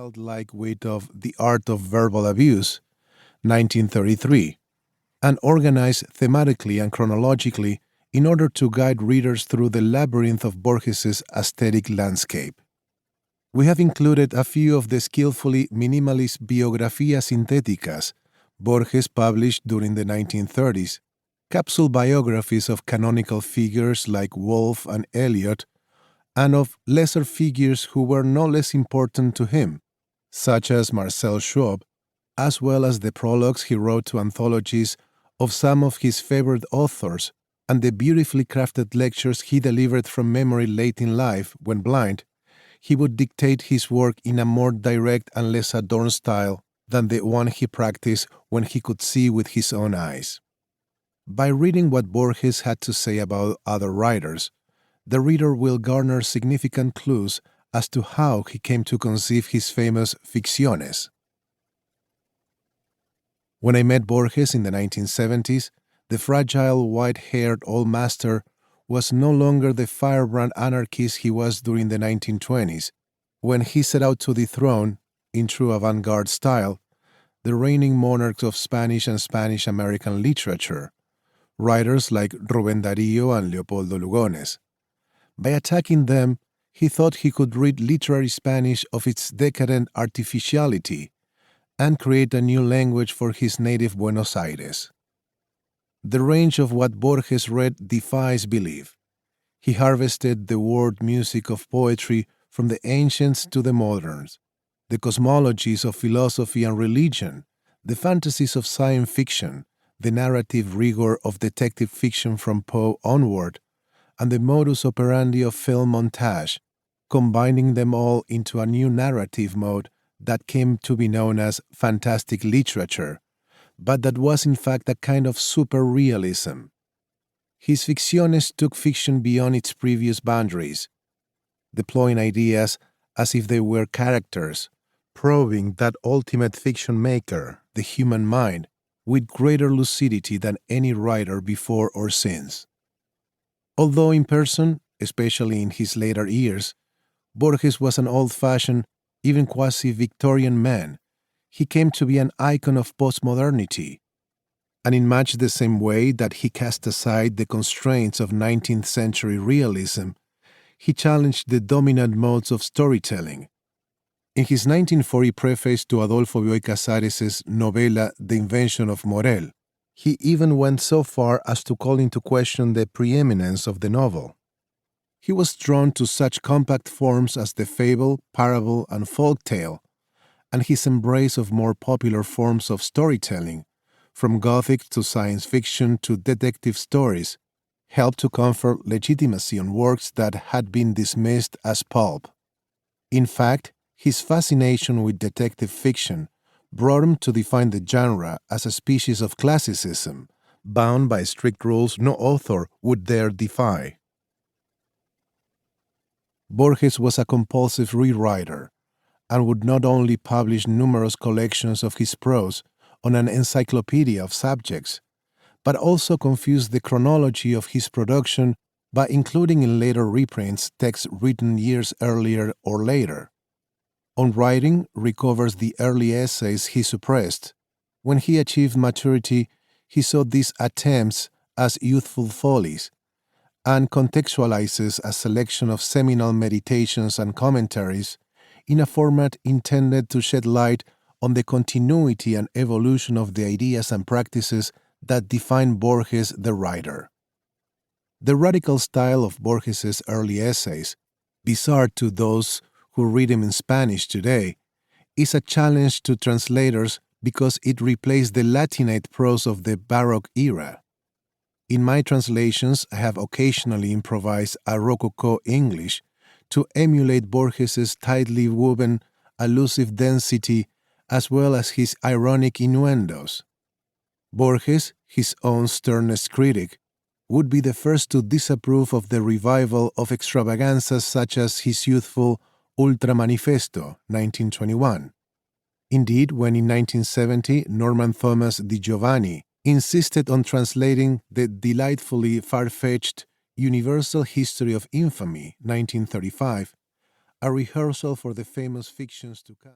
childlike wit of The Art of Verbal Abuse, 1933, and organized thematically and chronologically in order to guide readers through the labyrinth of Borges's aesthetic landscape. We have included a few of the skillfully minimalist biografías sintéticas Borges published during the 1930s, capsule biographies of canonical figures like Woolf and Eliot, and of lesser figures who were no less important to him, such as Marcel Schwab, as well as the prologues he wrote to anthologies of some of his favorite authors and the beautifully crafted lectures he delivered from memory late in life when blind. He would dictate his work in a more direct and less adorned style than the one he practiced when he could see with his own eyes. By reading what Borges had to say about other writers, the reader will garner significant clues as to how he came to conceive his famous ficciones. When I met Borges in the 1970s, the fragile white-haired old master was no longer the firebrand anarchist he was during the 1920s, when he set out to dethrone, in true avant-garde style, the reigning monarchs of Spanish and Spanish-American literature, writers like Rubén Darío and Leopoldo Lugones. By attacking them, he thought he could rid literary Spanish of its decadent artificiality and create a new language for his native Buenos Aires. The range of what Borges read defies belief. He harvested the word music of poetry from the ancients to the moderns, the cosmologies of philosophy and religion, the fantasies of science fiction, the narrative rigor of detective fiction from Poe onward, and the modus operandi of film montage, combining them all into a new narrative mode that came to be known as fantastic literature, but that was in fact a kind of super-realism. His ficciones took fiction beyond its previous boundaries, deploying ideas as if they were characters, probing that ultimate fiction maker, the human mind, with greater lucidity than any writer before or since. Although in person, especially in his later years, Borges was an old-fashioned, even quasi-Victorian man, he came to be an icon of postmodernity, and in much the same way that he cast aside the constraints of 19th century realism, he challenged the dominant modes of storytelling. In his 1940 preface to Adolfo Bioy Casares' novela The Invention of Morel, he even went so far as to call into question the preeminence of the novel. He was drawn to such compact forms as the fable, parable, and folk tale, and his embrace of more popular forms of storytelling, from Gothic to science fiction to detective stories, helped to confer legitimacy on works that had been dismissed as pulp. In fact, his fascination with detective fiction brought him to define the genre as a species of classicism, bound by strict rules no author would dare defy. Borges was a compulsive rewriter, and would not only publish numerous collections of his prose on an encyclopedia of subjects, but also confused the chronology of his production by including in later reprints texts written years earlier or later. On writing recovers the early essays he suppressed. When he achieved maturity, he saw these attempts as youthful follies, and contextualizes a selection of seminal meditations and commentaries in a format intended to shed light on the continuity and evolution of the ideas and practices that define Borges the writer. The radical style of Borges's early essays, bizarre to those who read him in Spanish today, is a challenge to translators because it replaced the Latinate prose of the Baroque era. In my translations, I have occasionally improvised a Rococo English to emulate Borges's tightly woven, allusive density as well as his ironic innuendos. Borges, his own sternest critic, would be the first to disapprove of the revival of extravaganzas such as his youthful Ultra Manifesto, 1921. Indeed, when in 1970 Norman Thomas Di Giovanni insisted on translating the delightfully far-fetched Universal History of Infamy, 1935, a rehearsal for the famous fictions to come.